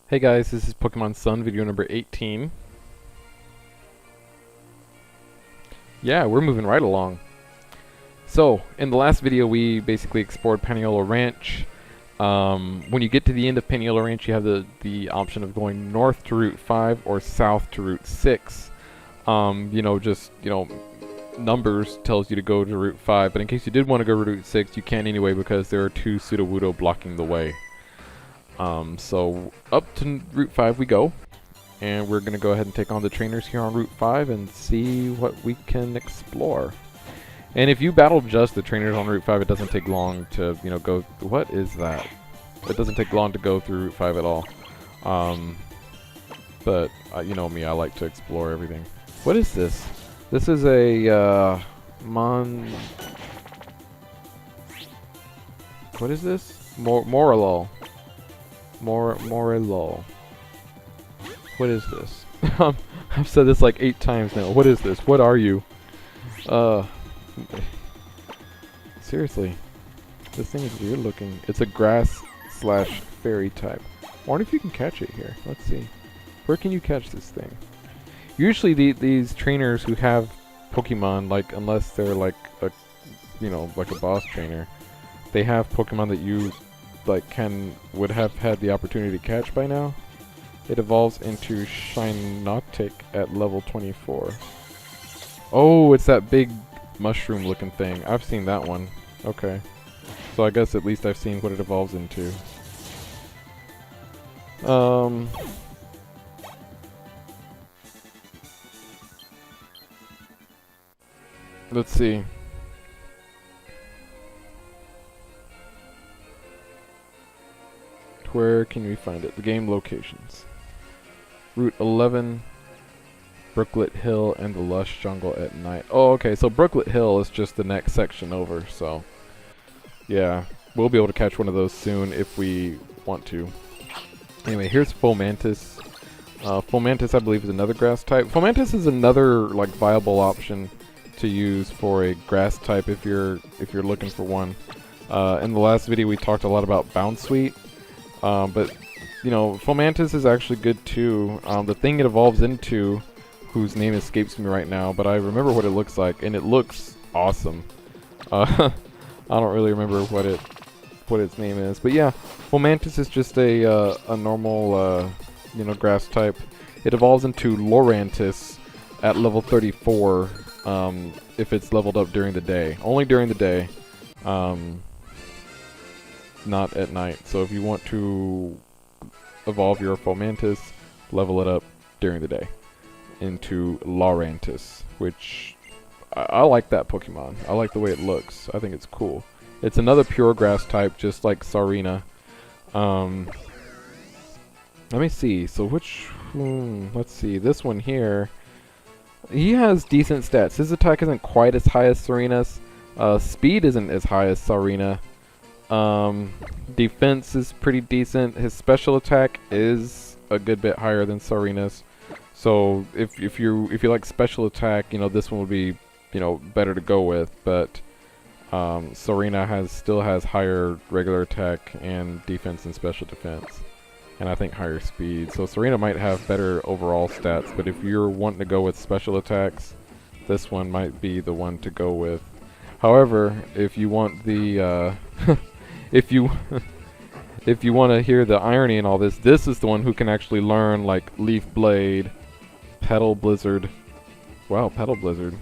Hey guys, this is Pokemon Sun video number 18. Yeah, we're moving right along. So, in the last video we basically explored Paniolo Ranch. When you get to the end of Paniolo Ranch you have the option of going north to Route 5 or south to Route 6. Numbers tells you to go to Route 5, but in case you did want to go to Route 6 you can anyway because there are two Sudowoodo blocking the way. So up to Route 5 we go, and we're going to go ahead and take on the trainers here on Route 5 and see what we can explore. And if you battle just the trainers on Route 5, it doesn't take long to, go... What is that? It doesn't take long to go through Route 5 at all. But you know me, I like to explore everything. What is this? This is a, What is this? Morelol. Morelol. What is this? I've said this like 8 times now. What is this? What are you? Seriously. This thing is weird looking. It's a grass slash fairy type. I wonder if you can catch it here. Let's see. Where can you catch this thing? Usually these trainers who have Pokemon, like, unless they're like a, like a boss trainer, they have Pokemon that you would have had the opportunity to catch by now. It evolves into SirNoctowl at level 24. Oh, it's that big mushroom looking thing. I've seen that one. Okay. So I guess at least I've seen what it evolves into. Let's see. Where can we find it? The game locations. Route 11, Brooklet Hill, and the lush jungle at night. Oh, okay, so Brooklet Hill is just the next section over, so... yeah, we'll be able to catch one of those soon if we want to. Anyway, here's Fomantis. Fomantis, I believe, is another grass type. Fomantis is another, viable option to use for a grass type if you're looking for one. In the last video, we talked a lot about Bounsweet. But, Fomantis is actually good too. The thing it evolves into, whose name escapes me right now, but I remember what it looks like, and it looks awesome. I don't really remember what its name is, but yeah, Fomantis is just a normal, grass type. It evolves into Lorantis at level 34, if it's leveled up during the day. Only during the day. Not at night. So if you want to evolve your Fomantis, level it up during the day into Lorantis, which I like that Pokemon. I like the way it looks. I think it's cool. It's another pure grass type, just like Sarina. Let me see. So let's see. This one here, he has decent stats. His attack isn't quite as high as Sarina's. Speed isn't as high as Sarina. Defense is pretty decent. His special attack is a good bit higher than Sarina's. So if you like special attack, this one would be, better to go with. But Sarina still has higher regular attack and defense and special defense, and I think higher speed. So Sarina might have better overall stats. But if you're wanting to go with special attacks, this one might be the one to go with. However, if you want the if you want to hear the irony in all this, this is the one who can actually learn Leaf Blade, Petal Blizzard. Wow, Petal Blizzard.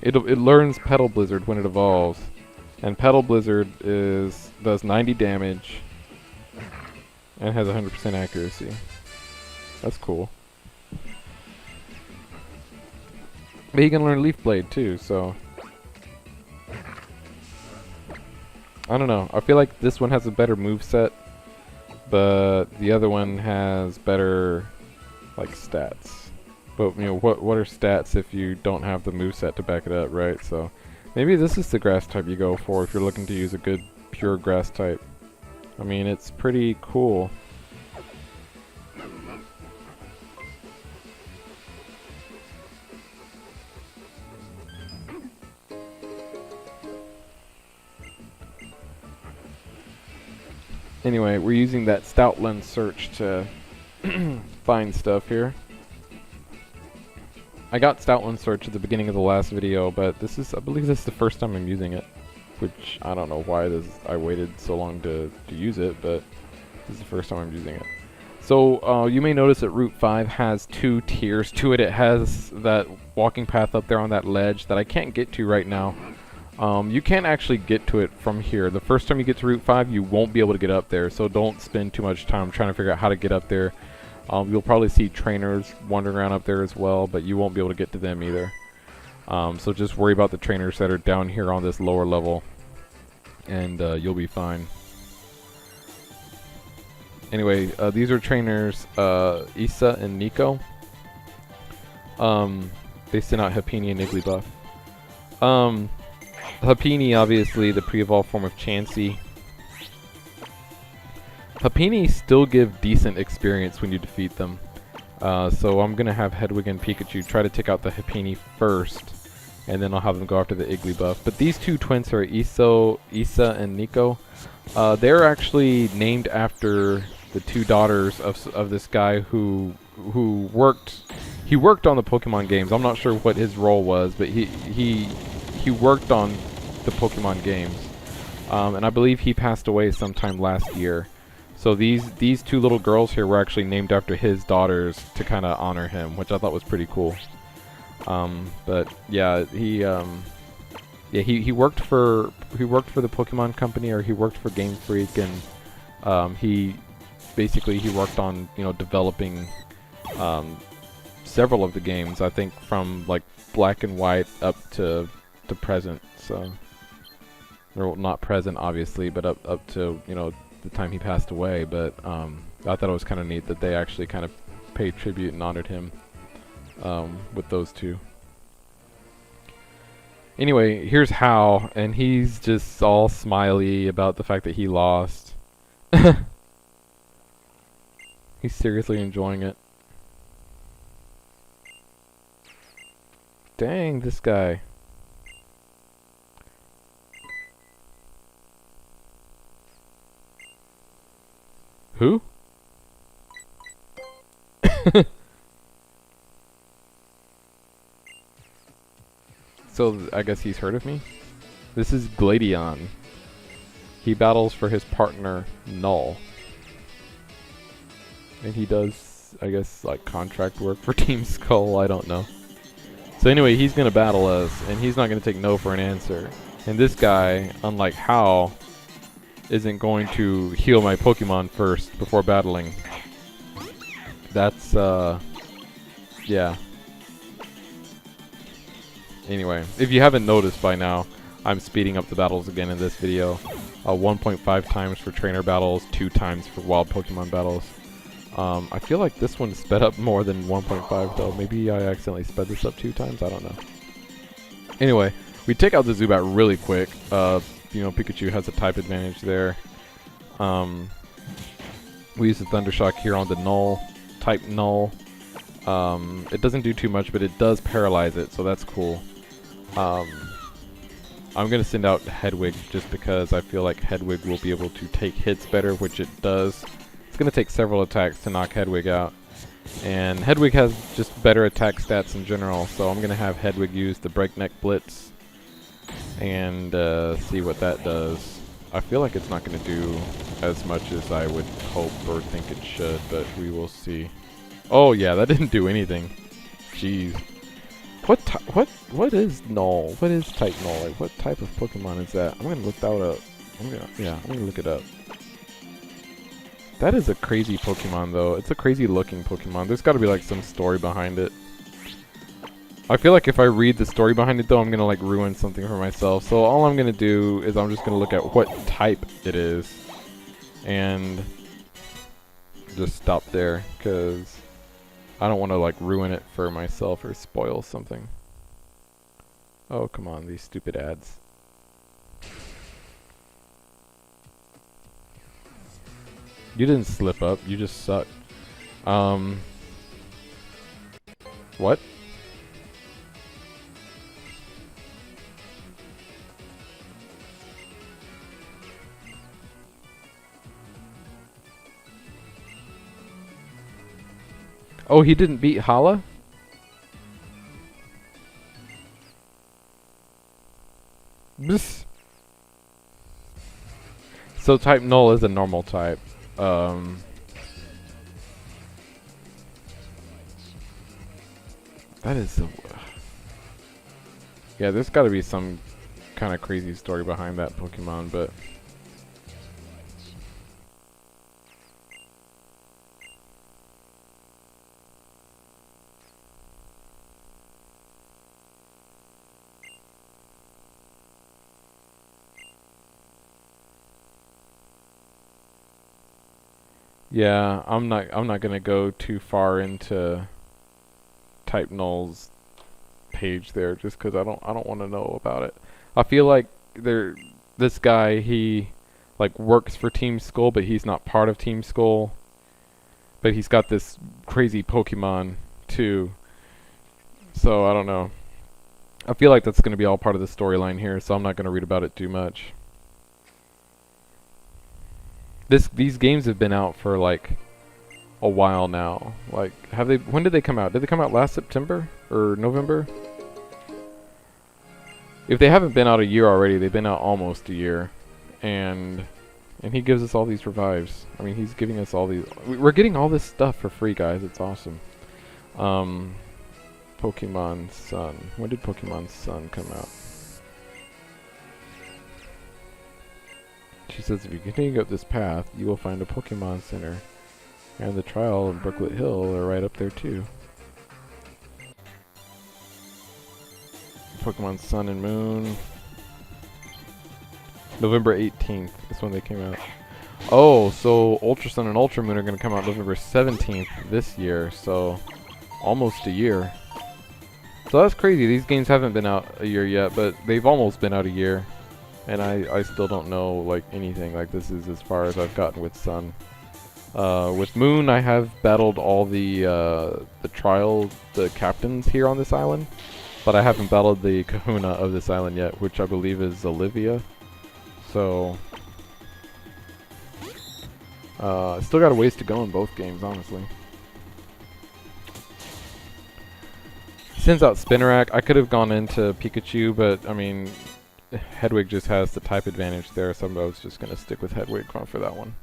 It learns Petal Blizzard when it evolves, and Petal Blizzard does 90 damage and has 100% accuracy. That's cool. But he can learn Leaf Blade too, so I don't know. I feel like this one has a better moveset, but the other one has better, stats. But, what are stats if you don't have the moveset to back it up, right? So, maybe this is the grass type you go for if you're looking to use a good, pure grass type. I mean, it's pretty cool. Anyway, we're using that Stoutland search to find stuff here. I got Stoutland Search at the beginning of the last video, but I believe this is the first time I'm using it, which I don't know why I waited so long to use it, but this is the first time I'm using it. So you may notice that Route 5 has 2 tiers to it. It has that walking path up there on that ledge that I can't get to right now. You can't actually get to it from here. The first time you get to Route 5, you won't be able to get up there, so don't spend too much time trying to figure out how to get up there. You'll probably see trainers wandering around up there as well, but you won't be able to get to them either. So just worry about the trainers that are down here on this lower level, and you'll be fine. Anyway, these are trainers Issa and Nico. They sent out Happini and Igglybuff. Happini, obviously, the pre-evolved form of Chansey. Happini still give decent experience when you defeat them. So I'm going to have Hedwig and Pikachu try to take out the Happini first, and then I'll have them go after the Igglybuff. But these 2 twins are Issa and Nico. They're actually named after the 2 daughters of this guy who worked on the Pokemon games. I'm not sure what his role was, but he worked on the Pokemon games. And I believe he passed away sometime last year. So these 2 little girls here were actually named after his daughters to kind of honor him, which I thought was pretty cool. But yeah, he worked for the Pokemon Company, or he worked for Game Freak, and he worked on, you know, developing several of the games. I think from like Black and White up to present. So, or not present obviously, but up to, you know, the time he passed away. But I thought it was kind of neat that they actually kind of paid tribute and honored him with those 2. Anyway, here's Hal, and he's just all smiley about the fact that he lost. He's seriously enjoying it. Dang, this guy. Who? So, I guess he's heard of me? This is Gladion. He battles for his partner, Null. And he does, I guess, like contract work for Team Skull, I don't know. So anyway, he's gonna battle us, and he's not gonna take no for an answer. And this guy, unlike Hal, isn't going to heal my Pokemon first before battling. That's, yeah. Anyway, if you haven't noticed by now, I'm speeding up the battles again in this video. 1.5 times for trainer battles, 2 times for wild Pokemon battles. I feel like this one sped up more than 1.5 though. Maybe I accidentally sped this up 2 times, I don't know. Anyway, we take out the Zubat really quick. You know, Pikachu has a type advantage there. We use the Thunder Shock here on the Null, type Null. It doesn't do too much, but it does paralyze it, so that's cool. I'm going to send out Hedwig just because I feel like Hedwig will be able to take hits better, which it does. It's going to take several attacks to knock Hedwig out. And Hedwig has just better attack stats in general, so I'm going to have Hedwig use the Breakneck Blitz and see what that does. I feel like it's not going to do as much as I would hope or think it should, but we will see. Oh yeah, that didn't do anything. Jeez. What is Null? What is type Null? Like, what type of Pokemon is that? I'm gonna look that up. I'm gonna look it up. That is a crazy Pokemon though. It's a crazy looking Pokemon. There's gotta be like some story behind it. I feel like if I read the story behind it though, I'm gonna like ruin something for myself. So all I'm gonna do is I'm just gonna look at what type it is. And just stop there, because I don't want to like ruin it for myself or spoil something. Oh, come on, these stupid ads. You didn't slip up, you just suck. What? Oh, he didn't beat Hala? Bzz. So type null is a normal type. That is so... Yeah, there's gotta be some kind of crazy story behind that Pokemon, but... Yeah, I'm not gonna go too far into type null's page there just because I don't want to know about it. I feel like this guy, he like works for Team Skull, but he's not part of Team Skull. But he's got this crazy Pokemon too. So I don't know. I feel like that's gonna be all part of the storyline here, so I'm not gonna read about it too much. These games have been out for like a while now. Like, when did they come out? Did they come out last September or November? If they haven't been out a year already, they've been out almost a year. And he gives us all these revives. I mean, he's giving us all these... We're getting all this stuff for free, guys. It's awesome. Pokemon Sun. When did Pokemon Sun come out? She says, if you continue up this path, you will find a Pokemon Center. And the trial in Brooklet Hill are right up there too. Pokemon Sun and Moon. November 18th is when they came out. Oh, so Ultra Sun and Ultra Moon are going to come out November 17th this year. So almost a year. So that's crazy. These games haven't been out a year yet, but they've almost been out a year. And I still don't know like anything. Like, this is as far as I've gotten with Sun. With Moon, I have battled all the captains here on this island, but I haven't battled the Kahuna of this island yet, which I believe is Olivia. So, still got a ways to go in both games, honestly. Sends out Spinarak. I could have gone into Pikachu, but I mean, Hedwig just has the type advantage there, so I was just gonna stick with Hedwig for that one.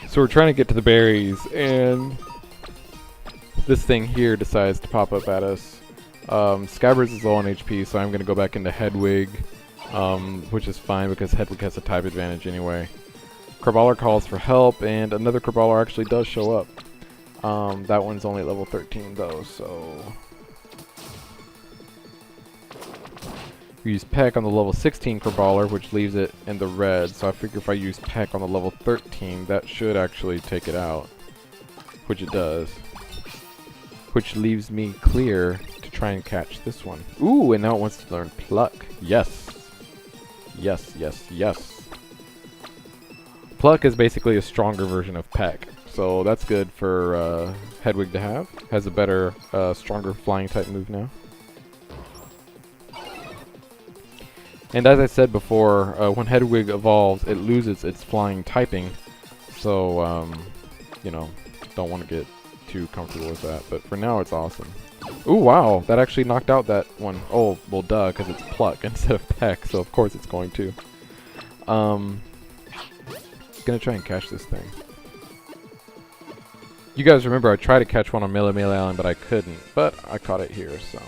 So we're trying to get to the berries, and this thing here decides to pop up at us. Scabbers is low on HP, so I'm going to go back into Hedwig, which is fine because Hedwig has a type advantage anyway. Crabrawler calls for help, and another Crabrawler actually does show up. That one's only at level 13 though, so... We use Peck on the level 16 Crabrawler, which leaves it in the red, so I figure if I use Peck on the level 13, that should actually take it out. Which it does. Which leaves me clear to try and catch this one. Ooh, and now it wants to learn Pluck. Yes. Yes, yes, yes. Pluck is basically a stronger version of Peck, so that's good for Hedwig to have. Has a better, stronger flying type move now. And as I said before, when Hedwig evolves, it loses its flying typing. So, you know, don't want to get too comfortable with that. But for now, it's awesome. Ooh, wow. That actually knocked out that one. Oh, well, duh, because it's Pluck instead of Peck. So, of course, it's going to. Gonna try and catch this thing. You guys remember I tried to catch one on Melee Island, but I couldn't. But I caught it here, so...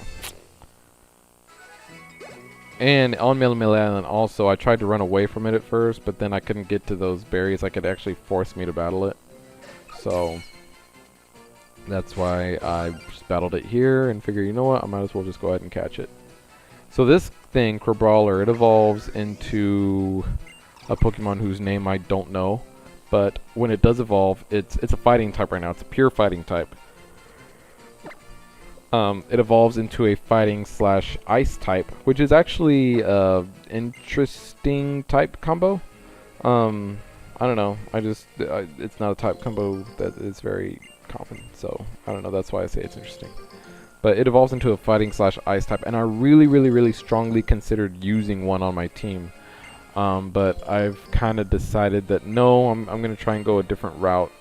And on Melee Island also, I tried to run away from it at first, but then I couldn't get to those berries. Like, it actually forced me to battle it. So, that's why I just battled it here and figured, you know what, I might as well just go ahead and catch it. So this thing, Crabrawler, it evolves into a Pokemon whose name I don't know. But when it does evolve, it's a fighting type right now. It's a pure fighting type. It evolves into a fighting/ice type, which is actually interesting type combo. I don't know. It's not a type combo that is very common, so I don't know. That's why I say it's interesting. But it evolves into a fighting / ice type, and I really strongly considered using one on my team. But I've kind of decided that no, I'm going to try and go a different route.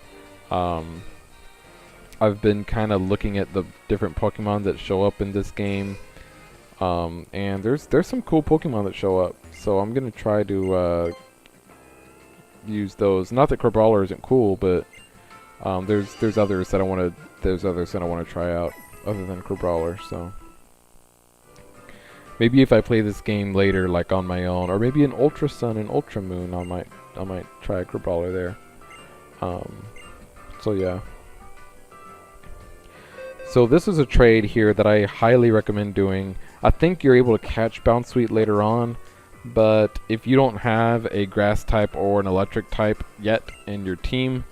I've been kind of looking at the different Pokemon that show up in this game. And there's some cool Pokemon that show up. So I'm going to try to use those. Not that Crabrawler isn't cool, but there's others that I want to try out other than Crabrawler. So maybe if I play this game later, like on my own, or maybe in Ultra Sun and Ultra Moon, I might try a Crabrawler there. So yeah. So this is a trade here that I highly recommend doing. I think you're able to catch Bounsweet later on, but if you don't have a grass type or an electric type yet in your team,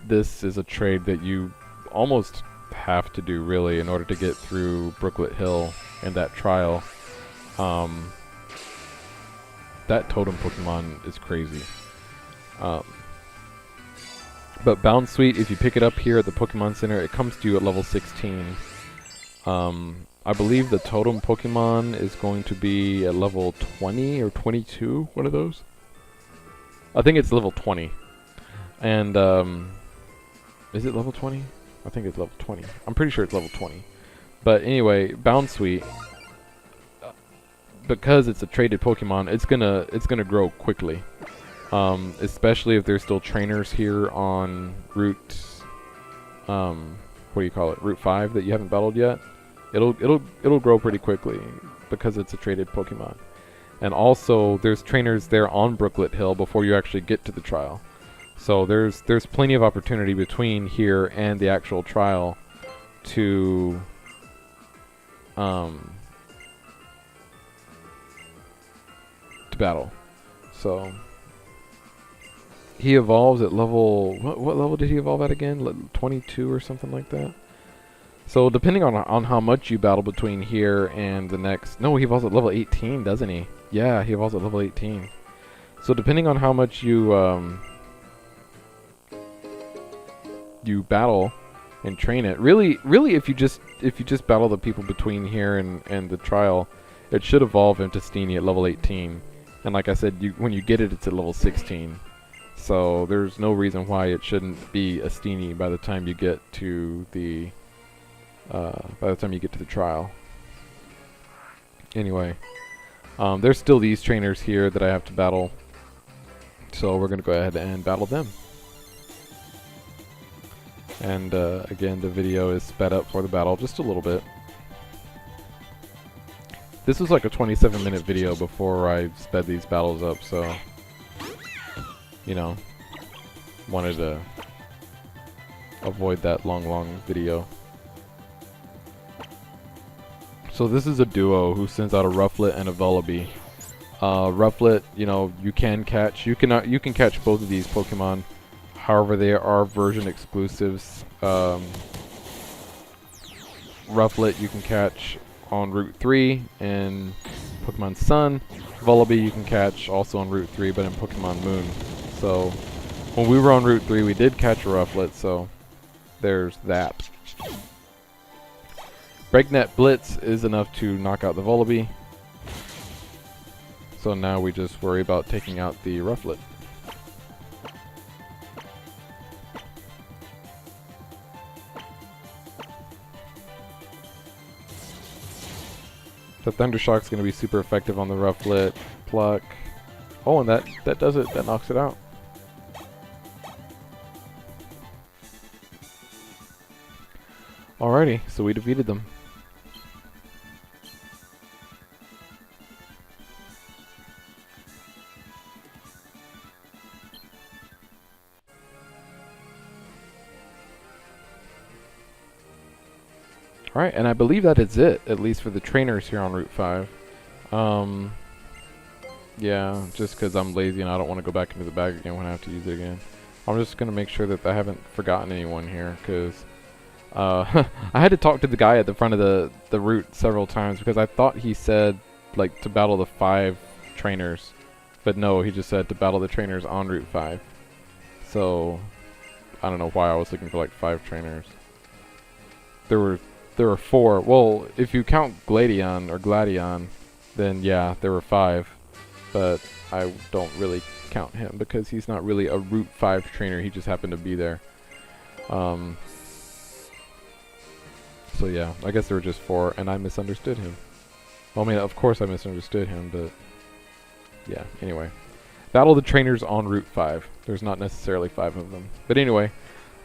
this is a trade that you almost have to do really in order to get through Brooklet Hill and that trial. That totem Pokemon is crazy. But Bounsweet, if you pick it up here at the Pokemon Center, it comes to you at level 16. I believe the totem Pokemon is going to be at level 20 or 22, one of those. I think it's level 20. And, is it level 20? I think it's level 20. I'm pretty sure it's level 20. But anyway, Bounsweet, because it's a traded Pokemon, it's gonna grow quickly. Especially if there's still trainers here on Route, what do you call it? Route 5 that you haven't battled yet. It'll grow pretty quickly because it's a traded Pokemon. And also, there's trainers there on Brooklet Hill before you actually get to the trial. So there's plenty of opportunity between here and the actual trial to battle. So he evolves at level, what level did he evolve at again? 22 or something like that. So depending on how much you battle between here and the next, no, he evolves at level 18, doesn't he? Yeah, he evolves at level 18. So depending on how much you you battle and train it, really if you just battle the people between here and the trial, it should evolve into Steenie at level 18. And like I said, when you get it, it's at level 16. So there's no reason why it shouldn't be a Steenie by the time you get to the trial. Anyway, there's still these trainers here that I have to battle, so we're gonna go ahead and battle them. And again, the video is sped up for the battle just a little bit. This was like a 27-minute video before I sped these battles up, so you know, wanted to avoid that long video. So this is a duo who sends out a Rufflet and a Vullaby. Rufflet, you know, you can catch both of these Pokemon. However, they are version exclusives. Rufflet you can catch on Route 3 in Pokemon Sun. Vullaby you can catch also on Route 3, but in Pokemon Moon. So when we were on Route 3, we did catch a Rufflet, so there's that. Breaknet Blitz is enough to knock out the Vullaby. So now we just worry about taking out the Rufflet. The Thundershock's going to be super effective on the Rufflet. Pluck. Oh, and that does it. That knocks it out. Alrighty, so we defeated them. Alright, and I believe that is it, at least for the trainers here on Route 5. Yeah, just because I'm lazy and I don't want to go back into the bag again when I have to use it again. I'm just going to make sure that I haven't forgotten anyone here, because I had to talk to the guy at the front of the route several times, because I thought he said, like, to battle the 5 trainers. But no, he just said to battle the trainers on Route 5. So, I don't know why I was looking for, like, 5 trainers. There were there were 4. Well, if you count Gladion, then yeah, there were 5. But I don't really count him because he's not really a Route 5 trainer. He just happened to be there. So yeah, I guess there were just 4, and I misunderstood him. Well, I mean, of course I misunderstood him, but yeah, anyway. Battle the trainers on Route 5. There's not necessarily 5 of them. But anyway,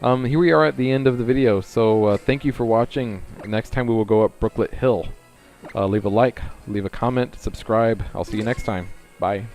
here we are at the end of the video, so thank you for watching. Next time we will go up Brooklet Hill. Leave a like, leave a comment, subscribe. I'll see you next time. Bye.